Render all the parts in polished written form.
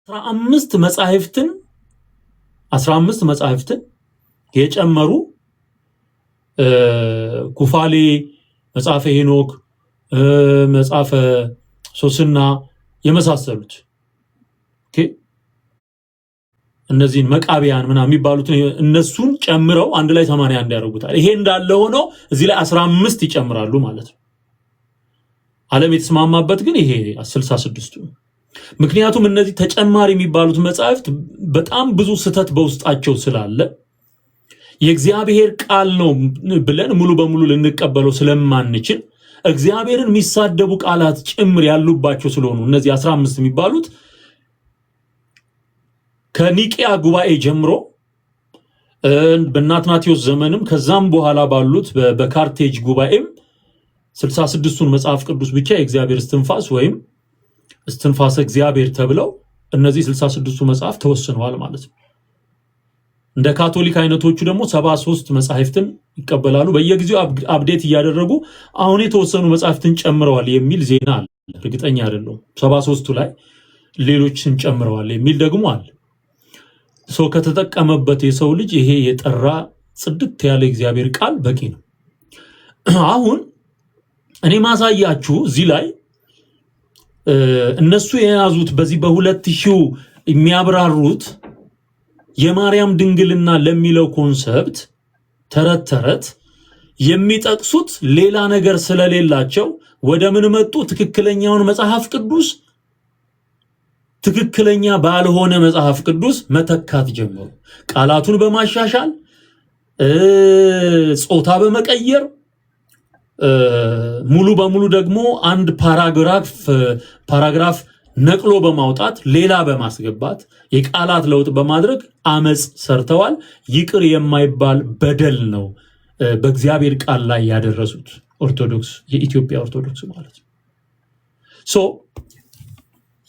15 መጻሕፍትን የጨመሩ ኩፋሌ መጽሐፈ ሄኖክ መጽሐፈ ሶስና የመሳሰሉት እነዚህን መቃቢያን ምናምን የሚባሉት እነሱን ጨምረው አንድ ላይ 81 ያደርጉታል። ይሄ እንዳለ ሆኖ እዚህ ላይ 15 ይጨምራሉ ማለት ነው። ዓለም የተስማማበት ግን ይሄ 66ቱ። ምክንያቱም እነዚህ ተጨማሪ የሚባሉት መጻሕፍት በጣም ብዙ ስህተት በውስጣቸው ስላለ የእግዚአብሔር ቃል ነው ብለን ሙሉ በሙሉ ልንቀበለው ስለማንችል እግዚአብሔርን የሚሳደቡ ቃላት ጭምር ያሉባቸው ስለሆኑ እነዚህ 15 የሚባሉት ከኒቂያ ጉባኤ ጀምሮ በናትናቴዎስ ዘመንም ከዛም በኋላ ባሉት በካርቴጅ ጉባኤም 66ቱን መጽሐፍ ቅዱስ ብቻ የእግዚአብሔር እስትንፋስ ወይም እስትንፋሰ እግዚአብሔር ተብለው እነዚህ 66ቱ መጽሐፍ ተወስነዋል ማለት ነው። እንደ ካቶሊክ አይነቶቹ ደግሞ 73 መጽሐፍትን ይቀበላሉ። በየጊዜው አፕዴት እያደረጉ አሁን የተወሰኑ መጽሐፍትን ጨምረዋል የሚል ዜና አለ። እርግጠኛ አይደለሁም 73ቱ ላይ ሌሎችን ጨምረዋል የሚል ደግሞ አለ። ሰው ከተጠቀመበት የሰው ልጅ ይሄ የጠራ ጽድት ያለ እግዚአብሔር ቃል በቂ ነው። አሁን እኔ ማሳያችሁ እዚህ ላይ እነሱ የያዙት በዚህ በ2000 የሚያብራሩት የማርያም ድንግልና ለሚለው ኮንሰፕት ተረት የሚጠቅሱት ሌላ ነገር ስለሌላቸው ወደ ምን መጡ? ትክክለኛውን መጽሐፍ ቅዱስ ትክክለኛ ባልሆነ መጽሐፍ ቅዱስ መተካት ጀመሩ። ቃላቱን በማሻሻል ጾታ በመቀየር ሙሉ በሙሉ ደግሞ አንድ ፓራግራፍ ነቅሎ በማውጣት ሌላ በማስገባት የቃላት ለውጥ በማድረግ አመጽ ሰርተዋል። ይቅር የማይባል በደል ነው በእግዚአብሔር ቃል ላይ ያደረሱት ኦርቶዶክስ፣ የኢትዮጵያ ኦርቶዶክስ ማለት ነው።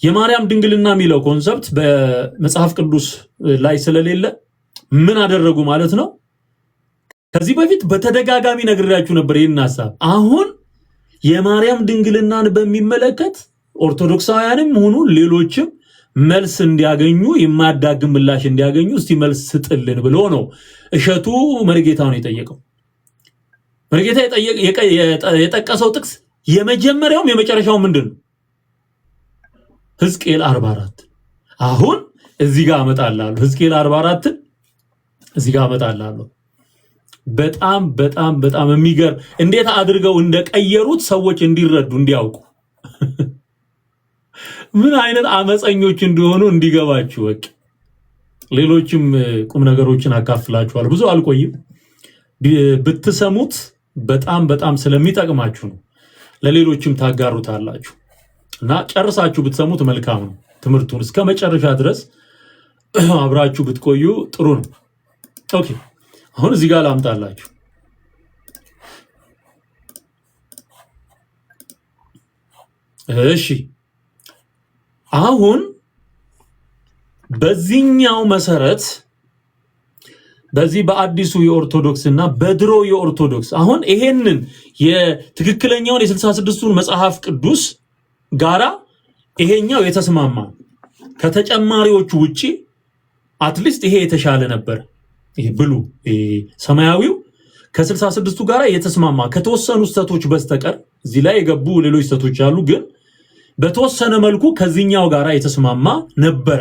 የማርያም ድንግልና የሚለው ኮንሰፕት በመጽሐፍ ቅዱስ ላይ ስለሌለ ምን አደረጉ ማለት ነው? ከዚህ በፊት በተደጋጋሚ ነግሬያችሁ ነበር ይህን ሐሳብ። አሁን የማርያም ድንግልናን በሚመለከት ኦርቶዶክሳውያንም ሆኑ ሌሎችም መልስ እንዲያገኙ የማያዳግም ምላሽ እንዲያገኙ እስቲ መልስ ስጥልን ብሎ ነው እሸቱ መርጌታውን የጠየቀው። መርጌታ የጠቀሰው ጥቅስ የመጀመሪያውም የመጨረሻው ምንድነው? ሕዝቅኤል 44። አሁን እዚህ ጋር አመጣላለሁ። ሕዝቅኤል 44 እዚህ ጋር አመጣላለሁ። በጣም በጣም በጣም የሚገርም እንዴት አድርገው እንደቀየሩት ሰዎች እንዲረዱ እንዲያውቁ ምን አይነት አመፀኞች እንደሆኑ እንዲገባችሁ ወቅ ሌሎችም ቁም ነገሮችን አካፍላችኋለሁ። ብዙ አልቆይም። ብትሰሙት በጣም በጣም ስለሚጠቅማችሁ ነው። ለሌሎችም ታጋሩታላችሁ እና ጨርሳችሁ ብትሰሙት መልካም ነው። ትምህርቱን እስከ መጨረሻ ድረስ አብራችሁ ብትቆዩ ጥሩ ነው። ኦኬ አሁን እዚህ ጋር ላምጣላችሁ። እሺ አሁን በዚህኛው መሰረት በዚህ በአዲሱ የኦርቶዶክስ እና በድሮ የኦርቶዶክስ አሁን ይሄንን የትክክለኛውን የ66ቱን መጽሐፍ ቅዱስ ጋራ ይሄኛው የተስማማ ከተጨማሪዎቹ ውጪ አትሊስት ይሄ የተሻለ ነበር። ይሄ ብሉ ሰማያዊው ከ66ቱ ጋራ የተስማማ ከተወሰኑ ስተቶች በስተቀር እዚህ ላይ የገቡ ሌሎች ስተቶች አሉ፣ ግን በተወሰነ መልኩ ከዚህኛው ጋራ የተስማማ ነበረ።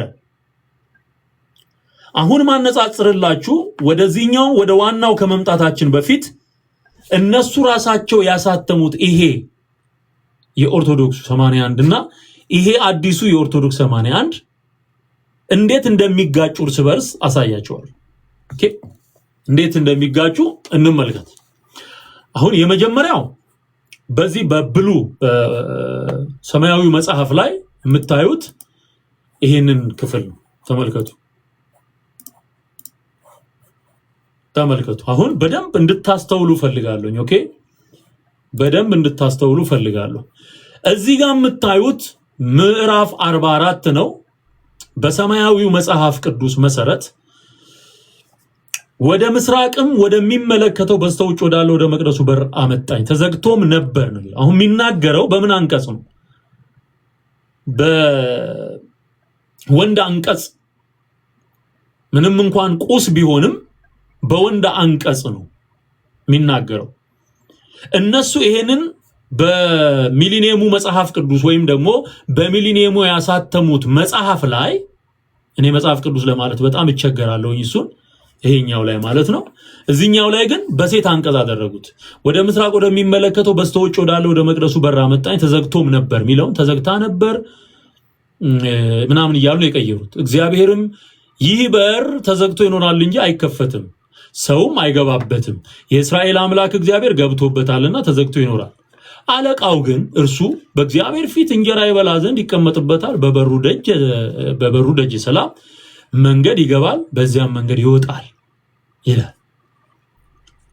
አሁን ማነጻጽርላችሁ ወደዚህኛው ወደ ዋናው ከመምጣታችን በፊት እነሱ ራሳቸው ያሳተሙት ይሄ የኦርቶዶክስ 81 እና ይሄ አዲሱ የኦርቶዶክስ 81 እንዴት እንደሚጋጩ እርስ በርስ አሳያቸዋለሁ። ኦኬ እንዴት እንደሚጋጩ እንመልከት። አሁን የመጀመሪያው በዚህ በብሉ ሰማያዊ መጽሐፍ ላይ የምታዩት ይሄንን ክፍል ነው። ተመልከቱ። አሁን በደንብ እንድታስተውሉ ፈልጋለሁ። ኦኬ በደንብ እንድታስተውሉ ፈልጋለሁ። እዚህ ጋር የምታዩት ምዕራፍ 44 ነው። በሰማያዊው መጽሐፍ ቅዱስ መሰረት ወደ ምስራቅም ወደሚመለከተው በስተውጭ ወዳለው ወደ መቅደሱ በር አመጣኝ፣ ተዘግቶም ነበር ነው። አሁን የሚናገረው በምን አንቀጽ ነው? ወንድ አንቀጽ ምንም እንኳን ቁስ ቢሆንም በወንድ አንቀጽ ነው የሚናገረው። እነሱ ይሄንን በሚሊኒየሙ መጽሐፍ ቅዱስ ወይም ደግሞ በሚሊኒየሙ ያሳተሙት መጽሐፍ ላይ እኔ መጽሐፍ ቅዱስ ለማለት በጣም እቸገራለሁ እሱን ይሄኛው ላይ ማለት ነው። እዚህኛው ላይ ግን በሴት አንቀጽ አደረጉት። ወደ ምስራቅ ወደሚመለከተው በስተውጭ ወዳለው ወደ መቅደሱ በር አመጣኝ ተዘግቶም ነበር ሚለውን ተዘግታ ነበር ምናምን እያሉ የቀየሩት። እግዚአብሔርም ይህ በር ተዘግቶ ይኖራል እንጂ አይከፈትም፣ ሰውም አይገባበትም፣ የእስራኤል አምላክ እግዚአብሔር ገብቶበታልና ተዘግቶ ይኖራል። አለቃው ግን እርሱ በእግዚአብሔር ፊት እንጀራ ይበላ ዘንድ ይቀመጥበታል፣ በበሩ ደጅ ሰላም መንገድ ይገባል፣ በዚያም መንገድ ይወጣል ይላል።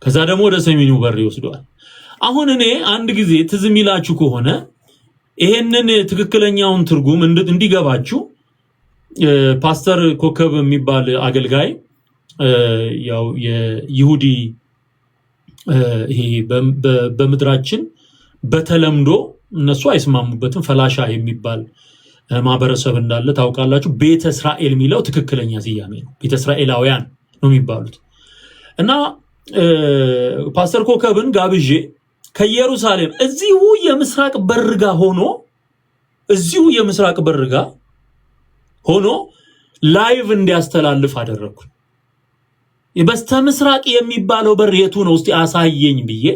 ከዛ ደግሞ ወደ ሰሜኑ በር ይወስደዋል። አሁን እኔ አንድ ጊዜ ትዝ የሚላችሁ ከሆነ ይሄንን ትክክለኛውን ትርጉም እንዲገባችሁ ፓስተር ኮከብ የሚባል አገልጋይ ያው የይሁዲ ይሄ በምድራችን በተለምዶ እነሱ አይስማሙበትም ፈላሻ የሚባል ማህበረሰብ እንዳለ ታውቃላችሁ። ቤተ እስራኤል የሚለው ትክክለኛ ስያሜ ነው። ቤተ እስራኤላውያን ነው የሚባሉት። እና ፓስተር ኮከብን ጋብዤ ከኢየሩሳሌም እዚሁ የምስራቅ በርጋ ሆኖ ላይቭ እንዲያስተላልፍ አደረኩ። በስተ ምስራቅ የሚባለው በር የቱ ነው እስቲ አሳየኝ ብዬ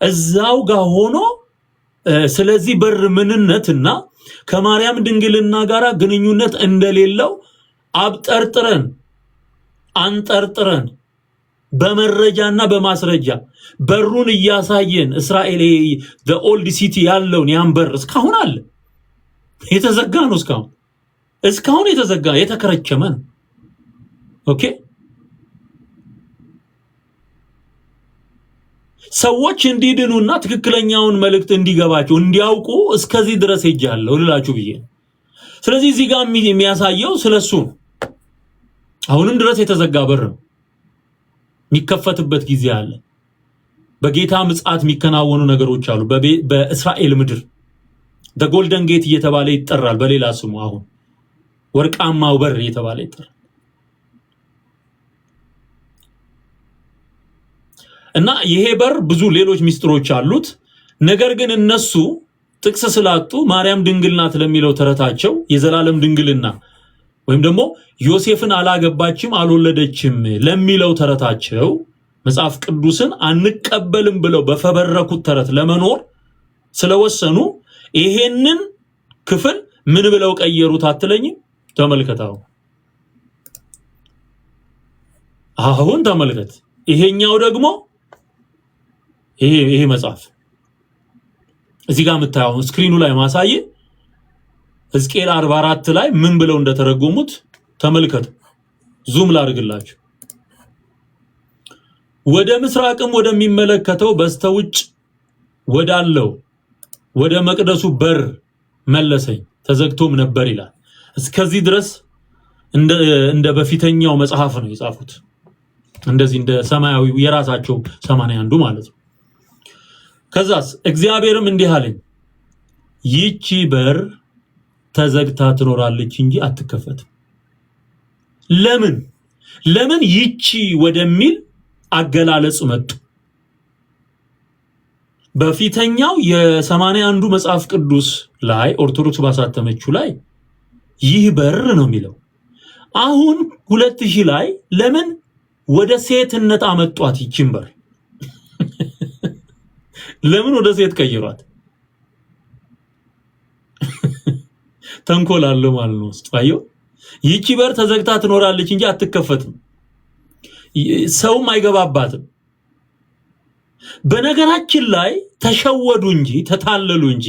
እዛው ጋር ሆኖ ስለዚህ በር ምንነትና ከማርያም ድንግልና ጋር ግንኙነት እንደሌለው አንጠርጥረን በመረጃና በማስረጃ በሩን እያሳየን እስራኤል the old city ያለውን ያን በር እስካሁን አለ። የተዘጋ ነው። እስካሁን የተዘጋ የተከረቸመ ነው። ኦኬ ሰዎች እንዲድኑና ትክክለኛውን መልእክት እንዲገባቸው እንዲያውቁ እስከዚህ ድረስ ሄጃለሁ ልላችሁ ብዬ። ስለዚህ እዚህ ጋር የሚያሳየው ስለሱ አሁንም ድረስ የተዘጋ በር ነው። የሚከፈትበት ጊዜ አለ። በጌታ ምጽአት የሚከናወኑ ነገሮች አሉ። በእስራኤል ምድር the golden gate እየተባለ ይጠራል። በሌላ ስሙ አሁን ወርቃማው በር እየተባለ ይጠራል። እና ይሄ በር ብዙ ሌሎች ሚስጥሮች አሉት። ነገር ግን እነሱ ጥቅስ ስላጡ ማርያም ድንግል ናት ለሚለው ተረታቸው የዘላለም ድንግልና ወይም ደግሞ ዮሴፍን አላገባችም አልወለደችም ለሚለው ተረታቸው መጽሐፍ ቅዱስን አንቀበልም ብለው በፈበረኩት ተረት ለመኖር ስለወሰኑ ይሄንን ክፍል ምን ብለው ቀየሩት አትለኝም? ተመልከታው። አሁን ተመልከት። ይሄኛው ደግሞ ይሄ መጽሐፍ እዚህ ጋር የምታየው ስክሪኑ ላይ ማሳየ ሕዝቅኤል 44 ላይ ምን ብለው እንደተረጎሙት ተመልከቱ። ዙም ላድርግላችሁ። ወደ ምስራቅም ወደሚመለከተው በስተውጭ ወዳለው ወደ መቅደሱ በር መለሰኝ ተዘግቶም ነበር ይላል። እስከዚህ ድረስ እንደ በፊተኛው መጽሐፍ ነው የጻፉት። እንደዚህ እንደ ሰማያዊው የራሳቸው 81 ማለት ነው። ከዛስ እግዚአብሔርም እንዲህ አለኝ፣ ይቺ በር ተዘግታ ትኖራለች እንጂ አትከፈትም። ለምን ይቺ ወደሚል አገላለጽ መጡ። በፊተኛው የ81 መጽሐፍ ቅዱስ ላይ ኦርቶዶክስ ባሳተመችው ላይ ይህ በር ነው የሚለው። አሁን 2000 ላይ ለምን ወደ ሴትነት አመጧት? ይቺን በር ለምን ወደ ሴት ቀይሯት? ተንኮል አለ ማለት ነው። ስጣየው ይቺ በር ተዘግታ ትኖራለች እንጂ አትከፈትም፣ ሰውም አይገባባትም። በነገራችን ላይ ተሸወዱ እንጂ ተታለሉ እንጂ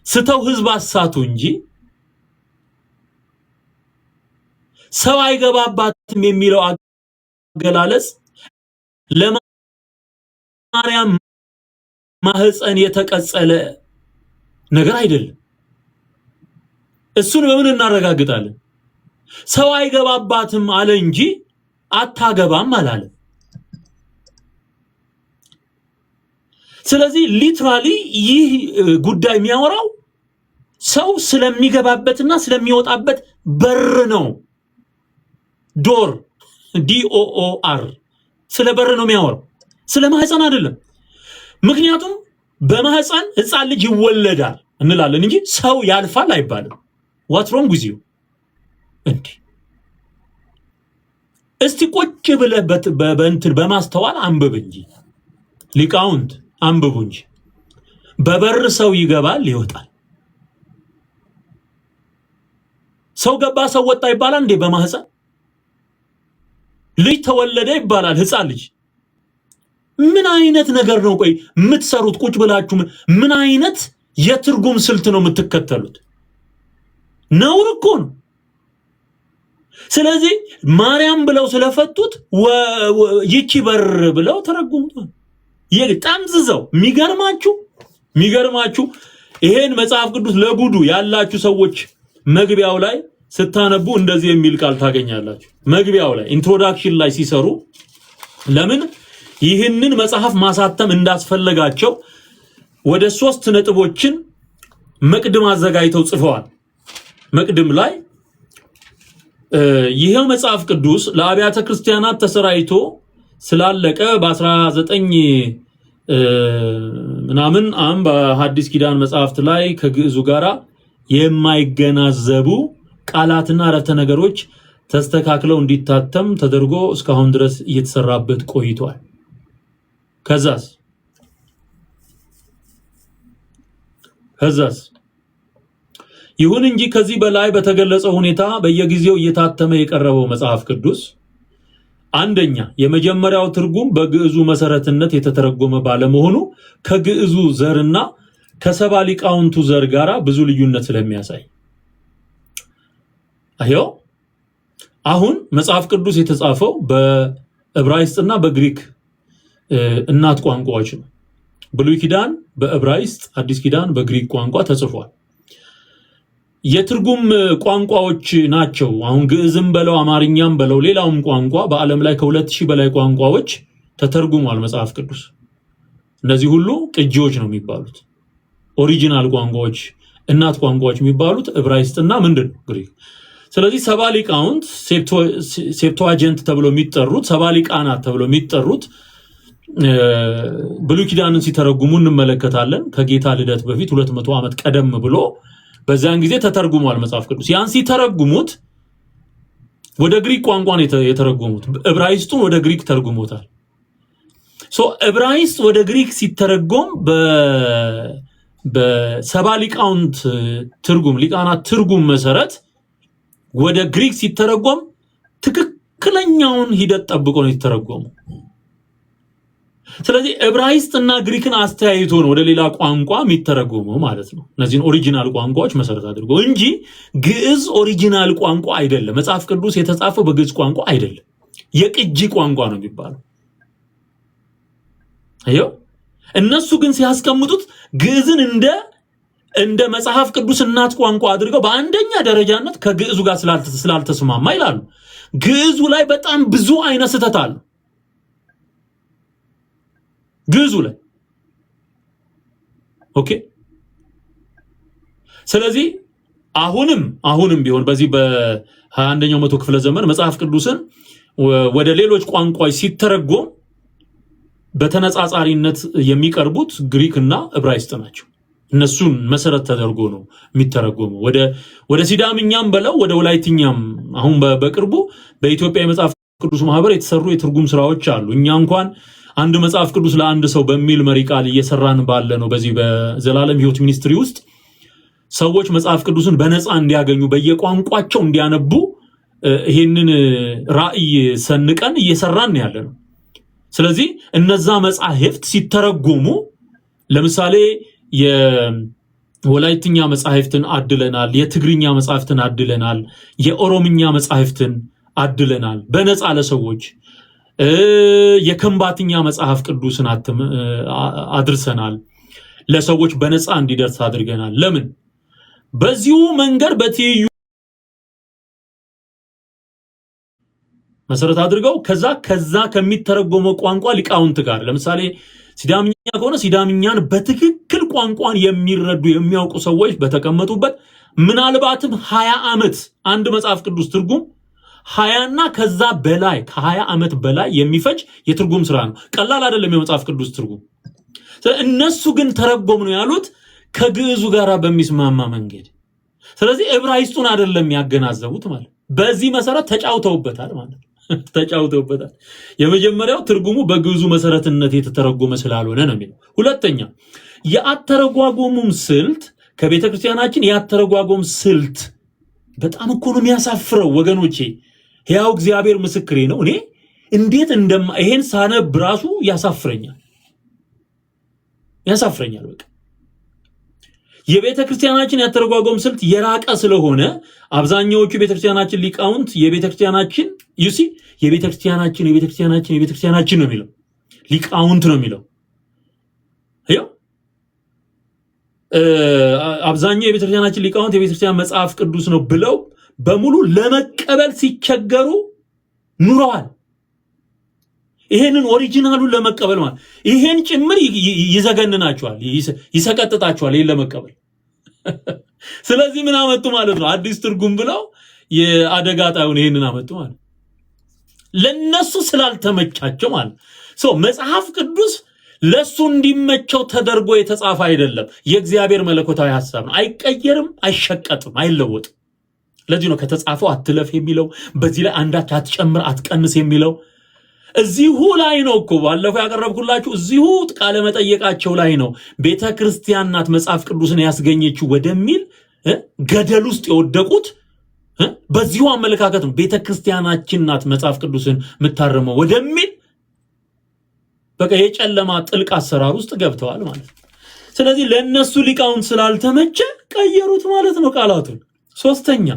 ስተው ህዝብ አሳቱ እንጂ ሰው አይገባባትም የሚለው አገላለጽ ለማርያም ማህፀን የተቀጸለ ነገር አይደለም። እሱን በምን እናረጋግጣለን? ሰው አይገባባትም አለ እንጂ አታገባም አላለም። ስለዚህ ሊትራሊ ይህ ጉዳይ የሚያወራው ሰው ስለሚገባበትና ስለሚወጣበት በር ነው። ዶር DOOR ስለ በር ነው የሚያወራው፣ ስለ ማህፀን አይደለም። ምክንያቱም በማህፀን ህፃን ልጅ ይወለዳል እንላለን እንጂ ሰው ያልፋል አይባልም። what wrong with you? እንዴ እስቲ ቁጭ ብለህ በእንትን በማስተዋል አንብብ እንጂ ሊቃውንት አንብቡ እንጂ። በበር ሰው ይገባል ይወጣል። ሰው ገባ ሰው ወጣ ይባላል እንዴ? በማህፀን ልጅ ተወለደ ይባላል፣ ህፃን ልጅ። ምን አይነት ነገር ነው? ቆይ የምትሰሩት ቁጭ ብላችሁ ምን አይነት የትርጉም ስልት ነው የምትከተሉት? ነውር እኮ ነው። ስለዚህ ማርያም ብለው ስለፈቱት ይቺ በር ብለው ተረጉሙት። የጣምዝዘው የሚገርማችሁ ይሄን መጽሐፍ ቅዱስ ለጉዱ ያላችሁ ሰዎች መግቢያው ላይ ስታነቡ እንደዚህ የሚል ቃል ታገኛላችሁ። መግቢያው ላይ ኢንትሮዳክሽን ላይ ሲሰሩ ለምን ይህንን መጽሐፍ ማሳተም እንዳስፈለጋቸው ወደ 3 ነጥቦችን መቅድም አዘጋጅተው ጽፈዋል። መቅድም ላይ ይሄው መጽሐፍ ቅዱስ ለአብያተ ክርስቲያናት ተሰራይቶ ስላለቀ በ19 ምናምን በሐዲስ ኪዳን መጽሐፍት ላይ ከግዕዙ ጋራ የማይገናዘቡ ቃላትና አረፍተ ነገሮች ተስተካክለው እንዲታተም ተደርጎ እስካሁን ድረስ እየተሰራበት ቆይቷል። ከዛስ ይሁን እንጂ ከዚህ በላይ በተገለጸው ሁኔታ በየጊዜው እየታተመ የቀረበው መጽሐፍ ቅዱስ አንደኛ የመጀመሪያው ትርጉም በግዕዙ መሰረትነት የተተረጎመ ባለመሆኑ ከግዕዙ ዘርና ከሰባ ሊቃውንቱ ዘር ጋራ ብዙ ልዩነት ስለሚያሳይ አሁን መጽሐፍ ቅዱስ የተጻፈው በዕብራይስጥና በግሪክ እናት ቋንቋዎች ነው። ብሉይ ኪዳን በዕብራይስጥ፣ አዲስ ኪዳን በግሪክ ቋንቋ ተጽፏል። የትርጉም ቋንቋዎች ናቸው። አሁን ግዕዝም በለው አማርኛም በለው ሌላውም ቋንቋ በዓለም ላይ ከ2000 በላይ ቋንቋዎች ተተርጉሟል መጽሐፍ ቅዱስ። እነዚህ ሁሉ ቅጂዎች ነው የሚባሉት። ኦሪጂናል ቋንቋዎች እናት ቋንቋዎች የሚባሉት ዕብራይስጥና ምንድን ግሪክ። ስለዚህ ሰባ ሊቃውንት ሴፕቱዋጀንት ተብሎ የሚጠሩት ሰባ ሊቃናት ተብሎ የሚጠሩት ብሉይ ኪዳንን ሲተረጉሙ እንመለከታለን። ከጌታ ልደት በፊት 200 ዓመት ቀደም ብሎ በዛን ጊዜ ተተርጉሟል መጽሐፍ ቅዱስ። ያን ሲተረጉሙት ወደ ግሪክ ቋንቋ ነው የተረጉሙት። ዕብራይስጡን ወደ ግሪክ ተርጉሞታል። ዕብራይስጥ ወደ ግሪክ ሲተረጎም በሰባ ሊቃውንት ትርጉም ሊቃናት ትርጉም መሰረት ወደ ግሪክ ሲተረጎም ትክክለኛውን ሂደት ጠብቆ ነው የተተረጎመው። ስለዚህ ዕብራይስጥና ግሪክን አስተያይቶ ነው ወደ ሌላ ቋንቋ የሚተረጎመው ማለት ነው። እነዚህን ኦሪጂናል ቋንቋዎች መሰረት አድርጎ እንጂ ግዕዝ ኦሪጂናል ቋንቋ አይደለም። መጽሐፍ ቅዱስ የተጻፈው በግዕዝ ቋንቋ አይደለም፣ የቅጂ ቋንቋ ነው የሚባለው። እነሱ ግን ሲያስቀምጡት ግዕዝን እንደ መጽሐፍ ቅዱስ እናት ቋንቋ አድርገው በአንደኛ ደረጃነት ከግዕዙ ጋር ስላልተስማማ ይላሉ። ግዕዙ ላይ በጣም ብዙ አይነት ስህተት አለ። ግዕዙ ላይ ኦኬ። ስለዚህ አሁንም ቢሆን በዚህ በ21ኛው መቶ ክፍለ ዘመን መጽሐፍ ቅዱስን ወደ ሌሎች ቋንቋዎች ሲተረጎም በተነጻጻሪነት የሚቀርቡት ግሪክና ዕብራይስጥ ናቸው። እነሱን መሰረት ተደርጎ ነው የሚተረጎመው። ወደ ሲዳምኛም በለው ወደ ወላይትኛም አሁን በቅርቡ በኢትዮጵያ የመጽሐፍ ቅዱስ ማህበር የተሰሩ የትርጉም ስራዎች አሉ። እኛ እንኳን አንድ መጽሐፍ ቅዱስ ለአንድ ሰው በሚል መሪ ቃል እየሰራን ባለ ነው። በዚህ በዘላለም ሕይወት ሚኒስትሪ ውስጥ ሰዎች መጽሐፍ ቅዱስን በነፃ እንዲያገኙ በየቋንቋቸው እንዲያነቡ ይሄንን ራዕይ ሰንቀን እየሰራን ያለ ነው። ስለዚህ እነዛ መጻሕፍት ሲተረጎሙ ለምሳሌ የወላይትኛ መጻሕፍትን አድለናል፣ የትግርኛ መጻሕፍትን አድለናል፣ የኦሮምኛ መጻሕፍትን አድለናል በነፃ ለሰዎች። የከምባትኛ መጽሐፍ ቅዱስን አድርሰናል፣ ለሰዎች በነፃ እንዲደርስ አድርገናል። ለምን? በዚሁ መንገድ በትይዩ መሰረት አድርገው ከዛ ከሚተረጎመው ቋንቋ ሊቃውንት ጋር ለምሳሌ ሲዳምኛ ከሆነ ሲዳምኛን በትክክል ቋንቋን የሚረዱ የሚያውቁ ሰዎች በተቀመጡበት ምናልባትም 20 ዓመት አንድ መጽሐፍ ቅዱስ ትርጉም 20 እና ከዛ በላይ ከ20 ዓመት በላይ የሚፈጅ የትርጉም ስራ ነው። ቀላል አይደለም የመጽሐፍ ቅዱስ ትርጉም። እነሱ ግን ተረጎም ነው ያሉት ከግዕዙ ጋር በሚስማማ መንገድ። ስለዚህ ዕብራይስጡን አይደለም ያገናዘቡት ማለት። በዚህ መሰረት ተጫውተውበታል ማለት ተጫውተውበታል። የመጀመሪያው ትርጉሙ በግዕዙ መሰረትነት የተተረጎመ ስላልሆነ ነው የሚለው። ሁለተኛ የአተረጓጎሙም ስልት ከቤተክርስቲያናችን የአተረጓጎም ስልት በጣም እኮ ነው የሚያሳፍረው ወገኖቼ። ሕያው እግዚአብሔር ምስክሬ ነው። እኔ እንዴት ይሄን ሳነብ ራሱ ያሳፍረኛል። በቃ የቤተክርስቲያናችን ያተረጓጎም ስልት የራቀ ስለሆነ አብዛኛዎቹ ቤተክርስቲያናችን ሊቃውንት የቤተክርስቲያናችን የቤተክርስቲያናችን ነው የሚለው፣ ሊቃውንት ነው የሚለው። አብዛኛው የቤተክርስቲያናችን ሊቃውንት የቤተክርስቲያን መጽሐፍ ቅዱስ ነው ብለው በሙሉ ለመቀበል ሲቸገሩ ኑረዋል። ይሄንን ኦሪጂናሉን ለመቀበል ማለት ይሄን ጭምር ይዘገንናቸዋል፣ ይሰቀጥጣቸዋል ይሄን ለመቀበል። ስለዚህ ምን አመጡ ማለት ነው? አዲስ ትርጉም ብለው የአደጋ ጣዩን ይሄንን አመጡ ማለት ለነሱ ስላልተመቻቸው ማለት መጽሐፍ ቅዱስ ለሱ እንዲመቸው ተደርጎ የተጻፈ አይደለም። የእግዚአብሔር መለኮታዊ ሐሳብ ነው። አይቀየርም፣ አይሸቀጥም፣ አይለወጥም። ለዚህ ነው ከተጻፈው አትለፍ የሚለው፣ በዚህ ላይ አንዳች አትጨምር አትቀንስ የሚለው። እዚሁ ላይ ነው እኮ ባለፈው ያቀረብኩላችሁ እዚሁ ቃለ መጠየቃቸው ላይ ነው ቤተክርስቲያን ናት መጽሐፍ ቅዱስን ያስገኘችው ወደሚል ገደል ውስጥ የወደቁት። በዚሁ አመለካከት ነው ቤተክርስቲያናችን ናት መጽሐፍ ቅዱስን የምታርመው ወደሚል በቃ የጨለማ ጥልቅ አሰራር ውስጥ ገብተዋል ማለት ነው። ስለዚህ ለነሱ ሊቃውንት ስላልተመቸ ቀየሩት ማለት ነው ቃላቱን። ሶስተኛ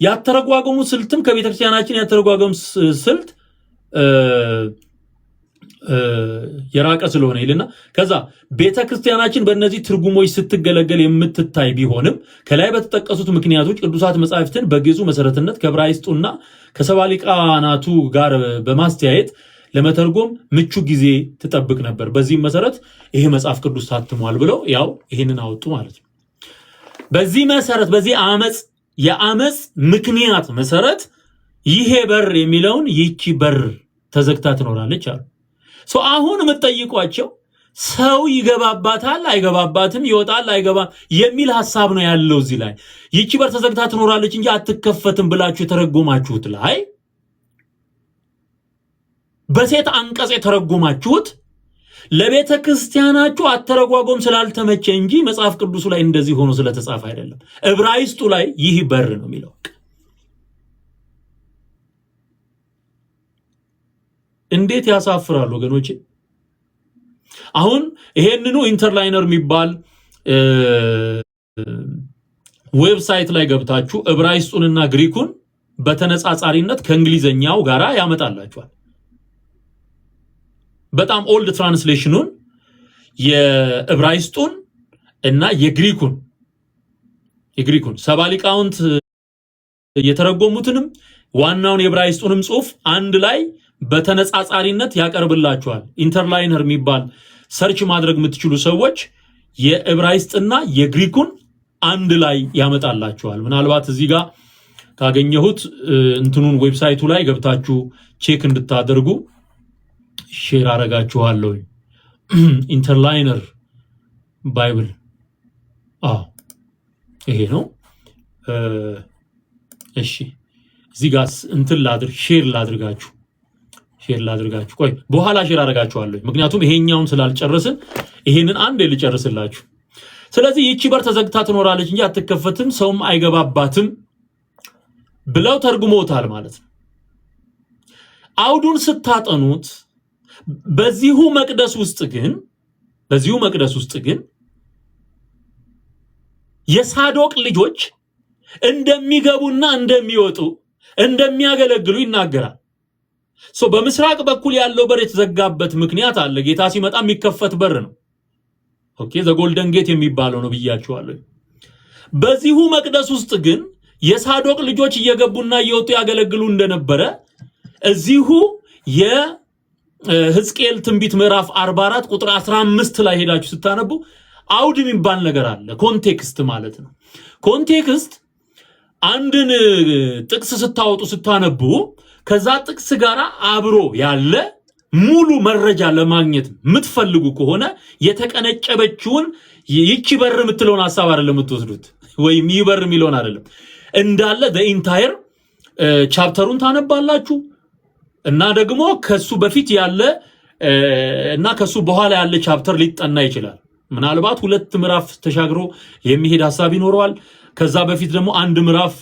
ያተረጓጎሙ ስልትም ከቤተክርስቲያናችን ያተረጓጎም ስልት የራቀ ስለሆነ ይልና ከዛ ቤተክርስቲያናችን በእነዚህ ትርጉሞች ስትገለገል የምትታይ ቢሆንም ከላይ በተጠቀሱት ምክንያቶች ቅዱሳት መጻሕፍትን በግዕዙ መሰረትነት ከዕብራይስጡና ከሰባ ሊቃናቱ ጋር በማስተያየት ለመተርጎም ምቹ ጊዜ ትጠብቅ ነበር። በዚህም መሰረት ይሄ መጽሐፍ ቅዱስ ታትሟል ብለው ያው ይሄንን አወጡ ማለት ነው። በዚህ መሰረት በዚህ የአመጽ ምክንያት መሰረት ይሄ በር የሚለውን ይቺ በር ተዘግታ ትኖራለች አሉ። አሁን የምትጠይቋቸው ሰው ይገባባታል አይገባባትም፣ ይወጣል አይገባ የሚል ሐሳብ ነው ያለው እዚህ ላይ። ይቺ በር ተዘግታ ትኖራለች እንጂ አትከፈትም ብላችሁ የተረጎማችሁት ላይ በሴት አንቀጽ የተረጎማችሁት ለቤተ ክርስቲያናችሁ አተረጓጎም ስላልተመቸ እንጂ መጽሐፍ ቅዱሱ ላይ እንደዚህ ሆኖ ስለተጻፈ አይደለም። ዕብራይስጡ ላይ ይህ በር ነው የሚለው። እንዴት ያሳፍራል ወገኖቼ። አሁን ይሄንኑ ኢንተርላይነር የሚባል ዌብሳይት ላይ ገብታችሁ ዕብራይስጡንና ግሪኩን በተነጻጻሪነት ከእንግሊዘኛው ጋራ ያመጣላችኋል። በጣም ኦልድ ትራንስሌሽኑን የዕብራይስጡን እና የግሪኩን ሰባ ሊቃውንት የተረጎሙትንም ዋናውን የዕብራይስጡንም ጽሑፍ አንድ ላይ በተነጻጻሪነት ያቀርብላችኋል። ኢንተርላይነር የሚባል ሰርች ማድረግ የምትችሉ ሰዎች የዕብራይስጥና የግሪኩን አንድ ላይ ያመጣላችኋል። ምናልባት እዚህ ጋር ካገኘሁት እንትኑን ዌብሳይቱ ላይ ገብታችሁ ቼክ እንድታደርጉ ሼር አረጋችኋለሁ። ኢንተርላይነር ባይብል ይሄ ነው። እሺ እዚህ ጋር እንትን ሼር ላድርጋችሁ። ቆይ በኋላ ሼር አረጋችኋለሁ፣ ምክንያቱም ይሄኛውን ስላልጨረስን ይሄንን አንድ ልጨርስላችሁ። ስለዚህ ይቺ በር ተዘግታ ትኖራለች እንጂ አትከፈትም፣ ሰውም አይገባባትም ብለው ተርጉሞታል ማለት ነው። አውዱን ስታጠኑት በዚሁ መቅደስ ውስጥ ግን የሳዶቅ ልጆች እንደሚገቡና እንደሚወጡ እንደሚያገለግሉ ይናገራል። በምስራቅ በኩል ያለው በር የተዘጋበት ምክንያት አለ። ጌታ ሲመጣ የሚከፈት በር ነው። ዘ ጎልደን ጌት የሚባለው ነው ብያችኋለሁ። በዚሁ መቅደስ ውስጥ ግን የሳዶቅ ልጆች እየገቡና እየወጡ ያገለግሉ እንደነበረ እዚሁ የሕዝቅኤል ትንቢት ምዕራፍ 44 ቁጥር 15 ላይ ሄዳችሁ ስታነቡ አውድ የሚባል ነገር አለ። ኮንቴክስት ማለት ነው። ኮንቴክስት አንድን ጥቅስ ስታወጡ ስታነቡ ከዛ ጥቅስ ጋር አብሮ ያለ ሙሉ መረጃ ለማግኘት የምትፈልጉ ከሆነ የተቀነጨበችውን ይቺ በር የምትለውን ሐሳብ አይደለም የምትወስዱት፣ ወይም ይበር የሚለውን አይደለም እንዳለ ኢንታየር ቻፕተሩን ታነባላችሁ እና ደግሞ ከሱ በፊት ያለ እና ከሱ በኋላ ያለ ቻፕተር ሊጠና ይችላል። ምናልባት 2 ምዕራፍ ተሻግሮ የሚሄድ ሐሳብ ይኖረዋል። ከዛ በፊት ደግሞ 1 ምዕራፍ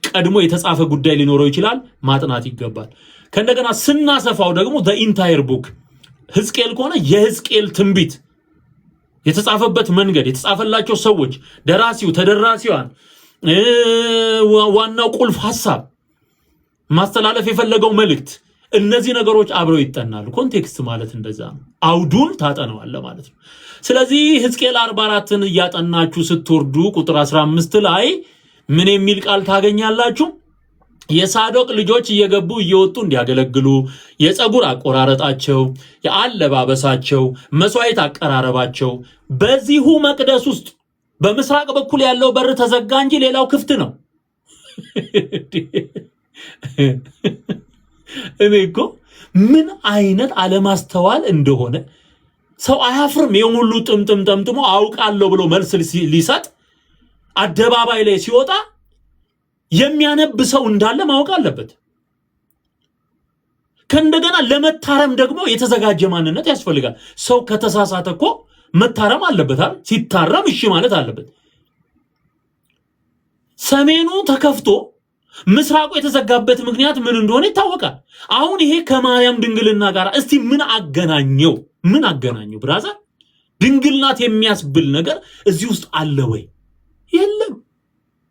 ቀድሞ የተጻፈ ጉዳይ ሊኖረው ይችላል። ማጥናት ይገባል። ከእንደገና ስናሰፋው ደግሞ ኢንታየር ቡክ ሕዝቅኤል ከሆነ የሕዝቅኤል ትንቢት የተጻፈበት መንገድ፣ የተጻፈላቸው ሰዎች፣ ደራሲው፣ ተደራሲዋን፣ ዋናው ቁልፍ ሐሳብ፣ ማስተላለፍ የፈለገው መልእክት፣ እነዚህ ነገሮች አብረው ይጠናሉ። ኮንቴክስት ማለት እንደዛ ነው። አውዱን ታጠናዋለህ ማለት ነው። ስለዚህ ሕዝቅኤል 44ን እያጠናችሁ ስትወርዱ ቁጥር 15 ላይ ምን የሚል ቃል ታገኛላችሁ? የሳዶቅ ልጆች እየገቡ እየወጡ እንዲያገለግሉ የፀጉር አቆራረጣቸው፣ የአለባበሳቸው፣ መስዋዕት አቀራረባቸው በዚሁ መቅደስ ውስጥ በምስራቅ በኩል ያለው በር ተዘጋ እንጂ ሌላው ክፍት ነው። እኔ እኮ ምን አይነት አለማስተዋል እንደሆነ ሰው አያፍርም። የሙሉ ጥምጥም ጠምጥሞ አውቃለሁ ብሎ መልስ ሊሰጥ አደባባይ ላይ ሲወጣ የሚያነብ ሰው እንዳለ ማወቅ አለበት። ከእንደገና ለመታረም ደግሞ የተዘጋጀ ማንነት ያስፈልጋል። ሰው ከተሳሳተ እኮ መታረም አለበት አይደል? ሲታረም እሺ ማለት አለበት። ሰሜኑ ተከፍቶ ምስራቁ የተዘጋበት ምክንያት ምን እንደሆነ ይታወቃል። አሁን ይሄ ከማርያም ድንግልና ጋር እስቲ ምን አገናኘው? ምን አገናኘው? ብራዘር ድንግልናት የሚያስብል ነገር እዚህ ውስጥ አለ ወይ? የለም፣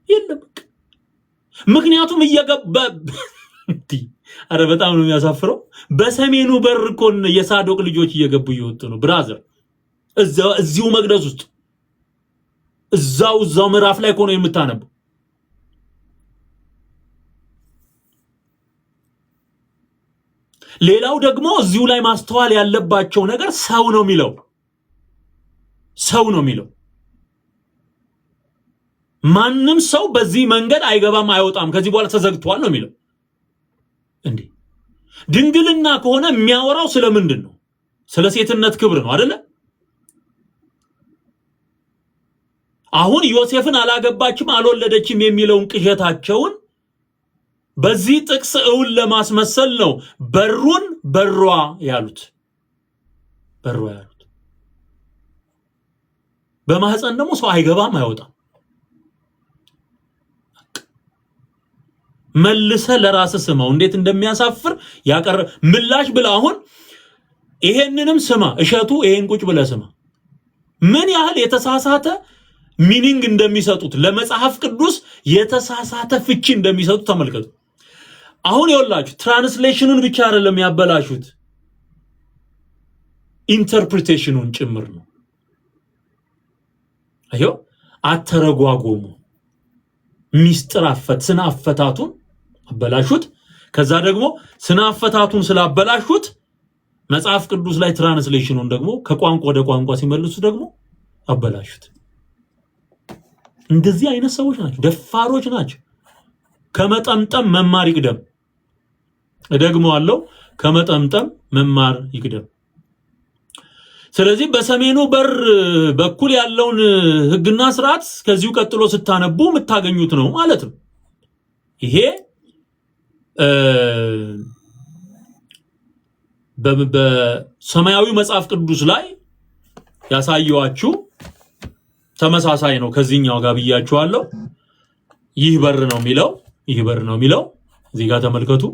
የለም። ምክንያቱም እየገባ አረ በጣም ነው የሚያሳፍረው። በሰሜኑ በር እኮ የሳዶቅ ልጆች እየገቡ እየወጡ ነው ብራዘር። እዚሁ መቅደስ ውስጥ እዛው ምዕራፍ ላይ እኮ ነው የምታነበው። ሌላው ደግሞ እዚሁ ላይ ማስተዋል ያለባቸው ነገር ሰው ነው የሚለው ማንም ሰው በዚህ መንገድ አይገባም አይወጣም፣ ከዚህ በኋላ ተዘግቷል ነው የሚለው። እንዴ ድንግልና ከሆነ የሚያወራው ስለምንድን ነው? ስለ ሴትነት ክብር ነው አይደለ? አሁን ዮሴፍን አላገባችም አልወለደችም የሚለውን ቅዠታቸውን በዚህ ጥቅስ እውን ለማስመሰል ነው በሯ ያሉት። በማህፀን ደግሞ ሰው አይገባም አይወጣም። መልሰ ለራስ ስማው እንዴት እንደሚያሳፍር ያቀረ ምላሽ ብለ አሁን ይሄንንም ስማ እሸቱ ይሄን ቁጭ ብለ ስማ ምን ያህል የተሳሳተ ሚኒንግ እንደሚሰጡት ለመጽሐፍ ቅዱስ የተሳሳተ ፍቺ እንደሚሰጡት ተመልከቱ። አሁን ይወላችሁ ትራንስሌሽኑን ብቻ አይደለም ያበላሹት ኢንተርፕሪቴሽኑን ጭምር ነው። አዮ አተረጓጎሙ ሚስጥር ስነ አፈታቱን አበላሹት። ከዛ ደግሞ ስነ አፈታቱን ስላበላሹት መጽሐፍ ቅዱስ ላይ ትራንስሌሽኑን ደግሞ ከቋንቋ ወደ ቋንቋ ሲመልሱ ደግሞ አበላሹት። እንደዚህ አይነት ሰዎች ናቸው፣ ደፋሮች ናቸው። ከመጠምጠም መማር ይቅደም። ደግሞ አለው ከመጠምጠም መማር ይቅደም። ስለዚህ በሰሜኑ በር በኩል ያለውን ሕግና ስርዓት ከዚሁ ቀጥሎ ስታነቡ የምታገኙት ነው ማለት ነው። ይሄ በሰማያዊ መጽሐፍ ቅዱስ ላይ ያሳየዋችሁ ተመሳሳይ ነው ከዚህኛው ጋር ብያችኋለሁ። ይህ በር ነው የሚለው እዚህ ጋር ተመልከቱ።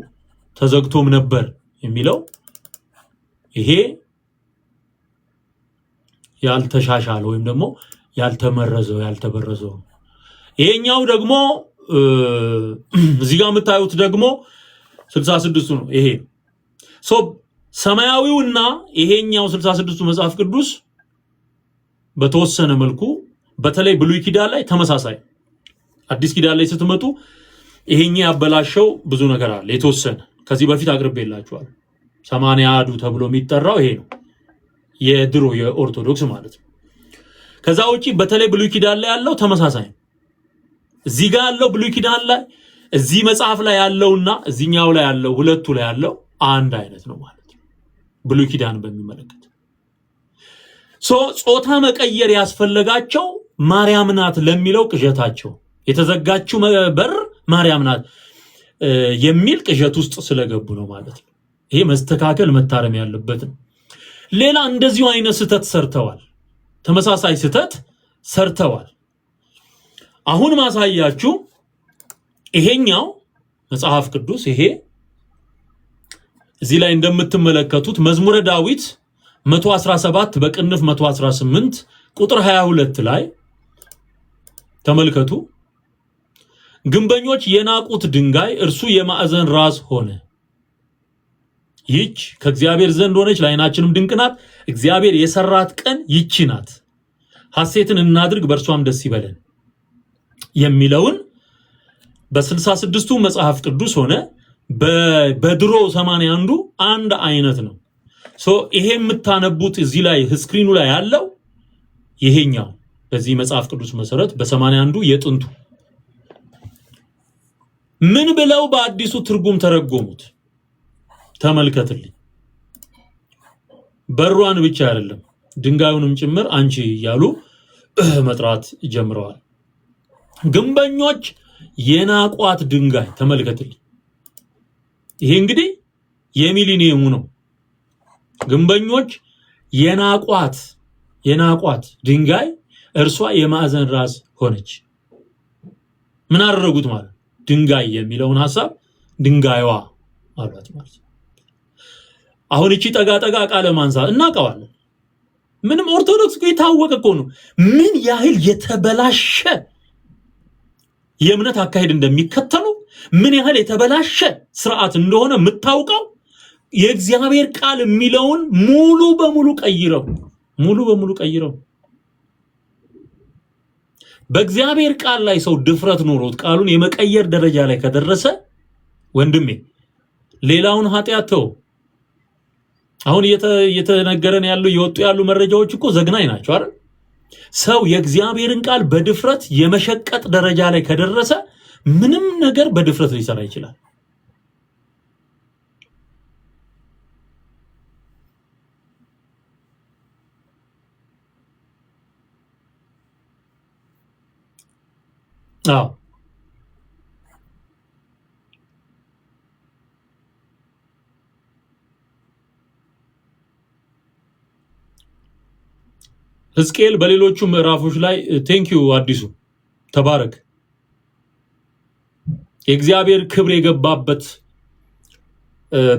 ተዘግቶም ነበር የሚለው ይሄ ያልተሻሻለ ወይም ደግሞ ያልተበረዘው። ይሄኛው ደግሞ እዚህ ጋር የምታዩት ደግሞ 66ቱ ነው። ይሄ ሰማያዊውና ይሄኛው 66ቱ መጽሐፍ ቅዱስ በተወሰነ መልኩ በተለይ ብሉይ ኪዳን ላይ ተመሳሳይ፣ አዲስ ኪዳን ላይ ስትመጡ ይሄኛ ያበላሸው ብዙ ነገር አለ። የተወሰነ ከዚህ በፊት አቅርቤላችኋል። 80 አሐዱ ተብሎ የሚጠራው ይሄ ነው፣ የድሮ የኦርቶዶክስ ማለት ነው። ከዛ ውጪ በተለይ ብሉይ ኪዳን ላይ ያለው ተመሳሳይ ነው። እዚህ ጋር ያለው ብሉይ ኪዳን ላይ እዚህ መጽሐፍ ላይ ያለውና እዚህኛው ላይ ያለው ሁለቱ ላይ ያለው አንድ አይነት ነው ማለት ነው ብሉይ ኪዳን በሚመለከት። ጾታ መቀየር ያስፈልጋቸው ማርያም ናት ለሚለው ቅዠታቸው የተዘጋችው በር ማርያም ናት የሚል ቅዠት ውስጥ ስለገቡ ነው ማለት ነው። ይሄ መስተካከል መታረም ያለበት ነው። ሌላ እንደዚሁ አይነት ስህተት ሰርተዋል። ተመሳሳይ ስህተት ሰርተዋል። አሁን ማሳያችሁ ይሄኛው መጽሐፍ ቅዱስ ይሄ እዚህ ላይ እንደምትመለከቱት መዝሙረ ዳዊት 117 በቅንፍ 118 ቁጥር 22 ላይ ተመልከቱ። ግንበኞች የናቁት ድንጋይ እርሱ የማዕዘን ራስ ሆነ። ይህች ከእግዚአብሔር ዘንድ ሆነች፣ ለዓይናችንም ድንቅ ናት። እግዚአብሔር የሰራት ቀን ይቺ ናት። ሐሴትን እናድርግ በእርሷም ደስ ይበለን የሚለውን በ66ቱ መጽሐፍ ቅዱስ ሆነ በድሮ 81ዱ አንድ አይነት ነው። ይሄ የምታነቡት እዚህ ላይ ስክሪኑ ላይ ያለው ይሄኛው በዚህ መጽሐፍ ቅዱስ መሰረት በ81ዱ የጥንቱ ምን ብለው በአዲሱ ትርጉም ተረጎሙት? ተመልከትልኝ። በሯን ብቻ አይደለም ድንጋዩንም ጭምር አንቺ እያሉ መጥራት ጀምረዋል። ግንበኞች የናቋት ድንጋይ ተመልከትልኝ። ይሄ እንግዲህ የሚሊኒየሙ ነው። ግንበኞች የናቋት ድንጋይ እርሷ የማዕዘን ራስ ሆነች። ምን አደረጉት ማለት ድንጋይ የሚለውን ሐሳብ ድንጋይዋ አሏት ማለት። አሁን እቺ ጠጋ ቃለ ማንሳት እናቀዋለን። ምንም ኦርቶዶክስ የታወቀ እኮ ነው ምን ያህል የተበላሸ የእምነት አካሄድ እንደሚከተሉ ምን ያህል የተበላሸ ስርዓት እንደሆነ የምታውቀው የእግዚአብሔር ቃል የሚለውን ሙሉ በሙሉ ቀይረው በእግዚአብሔር ቃል ላይ ሰው ድፍረት ኖሮት ቃሉን የመቀየር ደረጃ ላይ ከደረሰ ወንድሜ ሌላውን ኃጢአት ተው። አሁን እየተነገረን የወጡ ያሉ መረጃዎች እኮ ዘግናኝ ናቸው አይደል? ሰው የእግዚአብሔርን ቃል በድፍረት የመሸቀጥ ደረጃ ላይ ከደረሰ ምንም ነገር በድፍረት ሊሰራ ይችላል። አዎ ሕዝቅኤል በሌሎቹ ምዕራፎች ላይ ቴንኪዩ አዲሱ ተባረክ የእግዚአብሔር ክብር የገባበት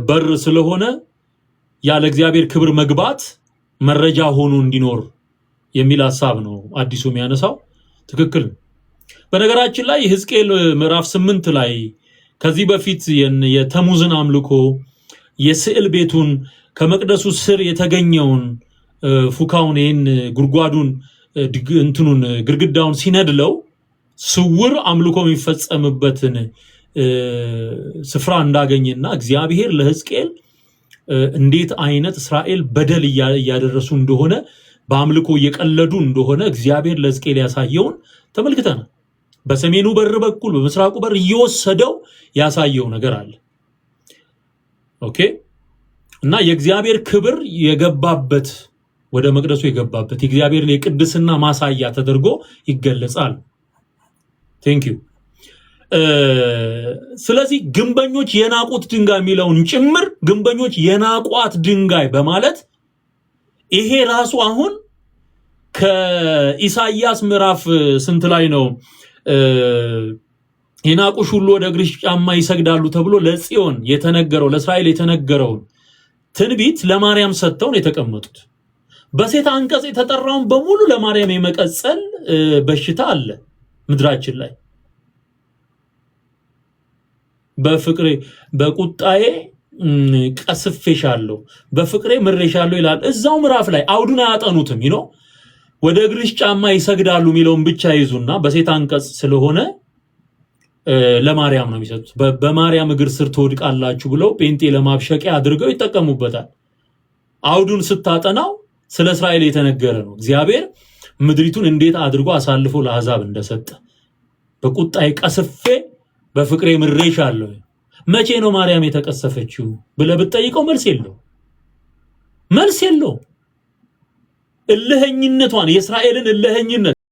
በር ስለሆነ ያለ እግዚአብሔር ክብር መግባት መረጃ ሆኖ እንዲኖር የሚል ሐሳብ ነው አዲሱ የሚያነሳው። ትክክል። በነገራችን ላይ ሕዝቅኤል ምዕራፍ 8 ላይ ከዚህ በፊት የተሙዝን አምልኮ የስዕል ቤቱን ከመቅደሱ ስር የተገኘውን ፉካውን ይህን ጉድጓዱን እንትኑን ግድግዳውን ሲነድለው ስውር አምልኮ የሚፈጸምበትን ስፍራ እንዳገኘና እግዚአብሔር ለሕዝቅኤል እንዴት አይነት እስራኤል በደል እያደረሱ እንደሆነ በአምልኮ እየቀለዱ እንደሆነ እግዚአብሔር ለሕዝቅኤል ያሳየውን ተመልክተናል። በሰሜኑ በር በኩል በምስራቁ በር እየወሰደው ያሳየው ነገር አለ። ኦኬ። እና የእግዚአብሔር ክብር የገባበት ወደ መቅደሱ የገባበት የእግዚአብሔር የቅድስና ማሳያ ተደርጎ ይገለጻል። ቴንክ ዩ። ስለዚህ ግንበኞች የናቁት ድንጋይ የሚለውን ጭምር ግንበኞች የናቋት ድንጋይ በማለት ይሄ ራሱ አሁን ከኢሳይያስ ምዕራፍ ስንት ላይ ነው የናቁሽ ሁሉ ወደ እግርሽ ጫማ ይሰግዳሉ ተብሎ ለጽዮን የተነገረው ለእስራኤል የተነገረውን ትንቢት ለማርያም ሰጥተው ነው የተቀመጡት። በሴት አንቀጽ የተጠራውን በሙሉ ለማርያም የመቀጸል በሽታ አለ ምድራችን ላይ። በፍቅሬ በቁጣዬ ቀስፌሻለሁ በፍቅሬ ምሬሻለሁ ይላል እዛው ምዕራፍ ላይ። አውዱን አያጠኑትም ይኖ ወደ እግርሽ ጫማ ይሰግዳሉ የሚለውን ብቻ ይዙና በሴት አንቀጽ ስለሆነ ለማርያም ነው የሚሰጡት። በማርያም እግር ስር ትወድቃላችሁ ብለው ጴንጤ ለማብሸቂያ አድርገው ይጠቀሙበታል። አውዱን ስታጠናው ስለ እስራኤል የተነገረ ነው። እግዚአብሔር ምድሪቱን እንዴት አድርጎ አሳልፎ ለአሕዛብ እንደሰጠ በቁጣዬ ቀስፌ በፍቅሬ ምሬሻለሁ። መቼ ነው ማርያም የተቀሰፈችው ብለህ ብትጠይቀው መልስ የለው። እልህኝነቷን የእስራኤልን እልህኝነት